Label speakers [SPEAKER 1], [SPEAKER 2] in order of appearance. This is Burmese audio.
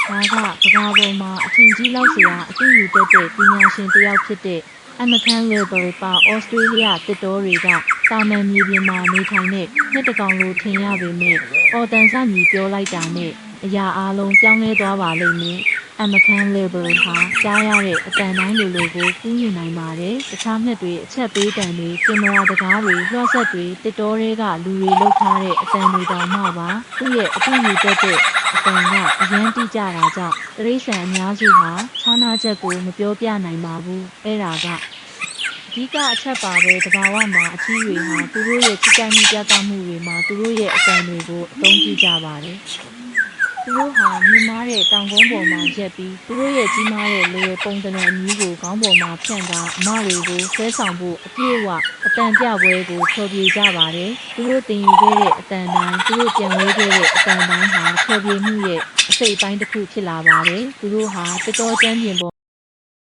[SPEAKER 1] ဒါကကဘာပေါ်မှာအထင်ကြီးလောက်စရာအသိယူတတ်တဲ့ပညာရှင်တစ်ယောက်ဖြစ်တဲ့အမခန်းလေဘယ်ပါဩစတြေးလျတစ်တော်တွေကတာမန်မြေပြင်မှာနေထိုင်တဲ့နှစ်တကောင်လိုထင်ရပေမဲ့အော်တန်ဆမြည်ပြောလိုက်တာနဲ့အရာအလုံးပြောင်းလဲသွားပါလိမ့်မယ်အမခန်းလေဘယ်ဟာကြားရတဲ့အတန်တိုင်းလိုကိုကူးယူနိုင်ပါတယ်တခြားနှစ်တွေအချက်ပေးတန်တွေကင်မရာတကားတွေလွှတ်ဆက်တွေတစ်တော်တွေကလူတွေလှုပ်ထားတဲ့အတန်တွေတောင်မှပါသူ့ရဲ့အသိယူတတ်တဲ့အတန်ကအရန်တိကျတာကြောင့်တရိษံအများစုဟာခြားနာချက်ကိုမပြောပြနိုင်ပါဘူးအဲ့ဒါကအဓိကအချက်ပါပဲတဘာဝမှာအချီးတွေဟာသူတို့ရဲ့ချိကမှုပြသမှုတွေမှာသူတို့ရဲ့အတန်တွေကိုအသုံးပြုကြပါတယ်သူတို့ဟာမြင်မာတဲ့တောင်ကုန်းပေါ်မှာရက်ပြီးသူတို့ရဲ့ကြီးမားတဲ့လေပုံတနံအမီးကိုခေါင်းပေါ်မှာဖြန့်ကာအမတွေကိုဆွဲဆောင်ဖို့အပြည့်အဝအတန်ပြပွဲကိုဖော်ပြကြပါတယ်သူတို့တင်ယူခဲ့တဲ့အတန်တိုင်းသူတို့ပြန်ဝဲခဲ့တဲ့အတန်တိုင်းဟာဖော်ပြမှုရဲ့အစိတ်အပိုင်းတစ်ခုဖြစ်လာပါတယ်သူတို့ဟာတတော်ကျမ်းပြင်ပေါ်